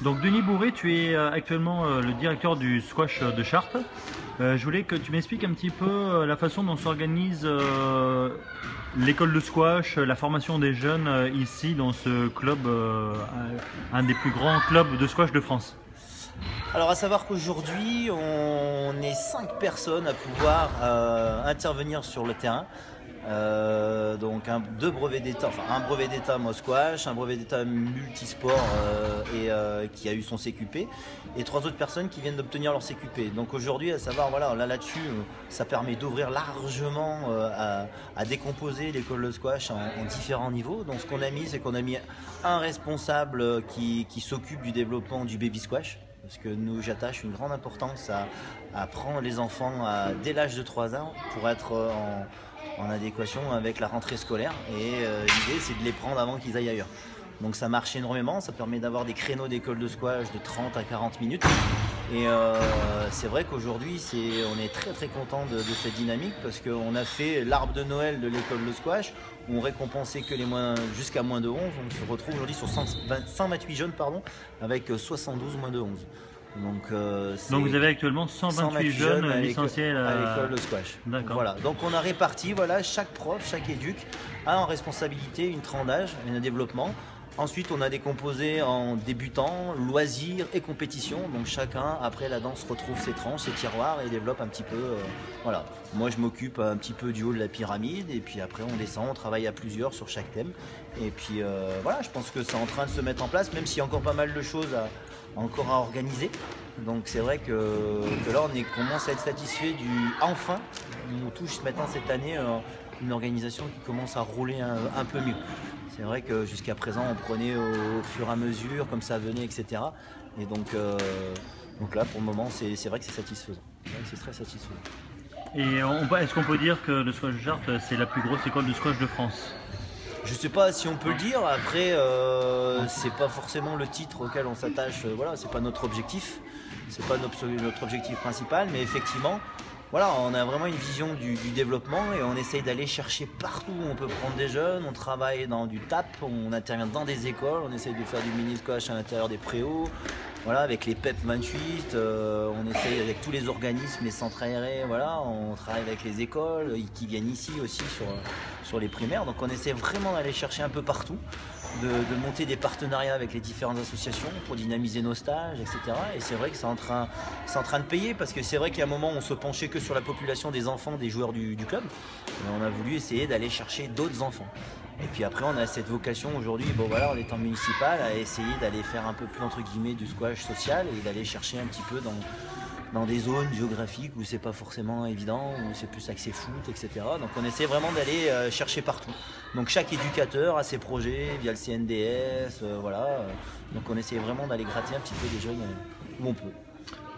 Donc Denis Bourré, tu es actuellement le directeur du squash de Chartres. Je voulais que tu m'expliques un petit peu la façon dont s'organise l'école de squash, la formation des jeunes ici dans ce club, un des plus grands clubs de squash de France. Alors à savoir qu'aujourd'hui on est 5 personnes à pouvoir intervenir sur le terrain. Donc deux brevets d'état, enfin un brevet d'état moi squash, un brevet d'état multisport qui a eu son CQP et 3 autres personnes qui viennent d'obtenir leur CQP. Donc aujourd'hui à savoir voilà là-dessus ça permet d'ouvrir largement à décomposer l'école de squash en différents niveaux. Donc ce qu'on a mis c'est qu'on a mis un responsable qui s'occupe du développement du baby squash. Parce que nous, j'attache une grande importance à prendre les enfants dès l'âge de 3 ans pour être en adéquation avec la rentrée scolaire. Et l'idée, c'est de les prendre avant qu'ils aillent ailleurs. Donc ça marche énormément, ça permet d'avoir des créneaux d'école de squash de 30 à 40 minutes. Et c'est vrai qu'aujourd'hui, on est très très content de cette dynamique parce qu'on a fait l'arbre de Noël de l'école de squash où on récompensait que les jusqu'à moins de 11. On se retrouve aujourd'hui sur 128 jeunes avec 72 moins de 11. Donc vous avez actuellement 128 jeunes licenciés à l'école de squash. D'accord. Voilà. Donc on a réparti, chaque prof, chaque éduc a en responsabilité une tranche d'âge et un développement. Ensuite, on a décomposé en débutants, loisirs et compétition. Donc chacun, après la danse, retrouve ses tranches, ses tiroirs et développe un petit peu. Voilà. Moi, je m'occupe un petit peu du haut de la pyramide. Et puis après, on descend, on travaille à plusieurs sur chaque thème. Et puis voilà, je pense que c'est en train de se mettre en place, même s'il y a encore pas mal de choses encore à organiser. Donc c'est vrai que là, on commence à être satisfait enfin, on touche maintenant cette année une organisation qui commence à rouler un peu mieux. C'est vrai que jusqu'à présent, on prenait au fur et à mesure, comme ça venait, etc. Et donc là, pour le moment, c'est vrai que c'est satisfaisant. C'est très satisfaisant. Et est-ce qu'on peut dire que le squash de Chartres, c'est la plus grosse école de squash de France? Je sais pas si on peut le dire. Après, c'est pas forcément le titre auquel on s'attache. Voilà, c'est pas notre objectif. C'est pas notre objectif principal, mais effectivement. Voilà, on a vraiment une vision du développement et on essaye d'aller chercher partout où on peut prendre des jeunes. On travaille dans du tap, on intervient dans des écoles, on essaye de faire du mini squash à l'intérieur des préaux. Voilà, avec les PEP 28, on essaye avec tous les organismes, les centres aérés, voilà, on travaille avec les écoles qui viennent ici aussi sur les primaires. Donc on essaie vraiment d'aller chercher un peu partout. De monter des partenariats avec les différentes associations pour dynamiser nos stages, etc. Et c'est vrai que c'est en train de payer parce que c'est vrai qu'il y a un moment où on se penchait que sur la population des enfants, des joueurs du club. Et on a voulu essayer d'aller chercher d'autres enfants. Et puis après, on a cette vocation aujourd'hui, en étant municipal, à essayer d'aller faire un peu plus entre guillemets du squash social et d'aller chercher un petit peu dans des zones géographiques où c'est pas forcément évident, où c'est plus axé foot, etc. Donc on essaie vraiment d'aller chercher partout. Donc chaque éducateur a ses projets via le CNDS, voilà. Donc on essaie vraiment d'aller gratter un petit peu les jeunes où on peut.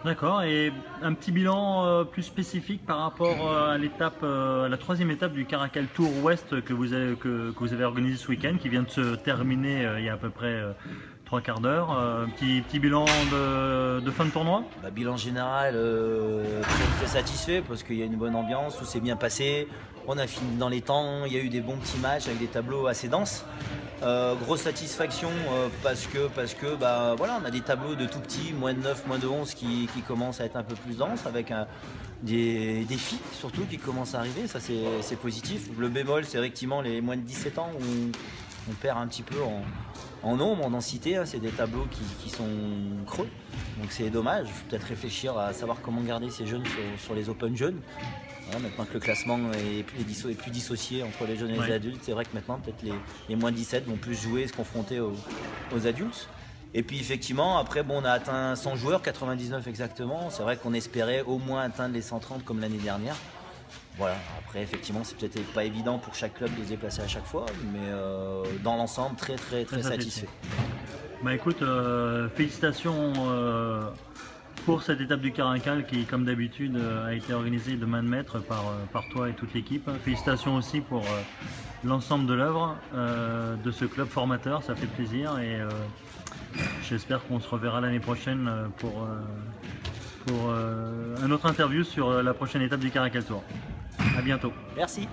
D'accord, et un petit bilan plus spécifique par rapport à la 3e étape du Caracal Tour Ouest que vous avez organisé ce week-end, qui vient de se terminer il y a à peu près 3 quarts d'heure. Petit bilan de fin de tournoi. Bilan général, très satisfait parce qu'il y a une bonne ambiance, tout s'est bien passé. On a fini dans les temps, il y a eu des bons petits matchs avec des tableaux assez denses. Grosse satisfaction parce que on a des tableaux de tout petits, moins de 9, moins de 11 qui commencent à être un peu plus denses avec des défis surtout qui commencent à arriver, ça c'est positif. Le bémol c'est effectivement les moins de 17 ans où on perd un petit peu en nombre, en densité, c'est des tableaux qui sont creux, donc c'est dommage. Il faut peut-être réfléchir à savoir comment garder ces jeunes sur les Open jeunes. Voilà, maintenant que le classement est plus dissocié entre les jeunes et les adultes, c'est vrai que maintenant peut-être les moins 17 vont plus jouer et se confronter aux adultes. Et puis effectivement, après on a atteint 100 joueurs, 99 exactement. C'est vrai qu'on espérait au moins atteindre les 130 comme l'année dernière. Voilà, après effectivement c'est peut-être pas évident pour chaque club de se déplacer à chaque fois, mais dans l'ensemble très satisfait. Écoute, félicitations pour cette étape du Caracal qui, comme d'habitude, a été organisée de main de maître par toi et toute l'équipe. Félicitations aussi pour l'ensemble de l'œuvre de ce club formateur, ça fait plaisir et j'espère qu'on se reverra l'année prochaine pour un autre interview sur la prochaine étape du Caracal Tour. À bientôt. Merci.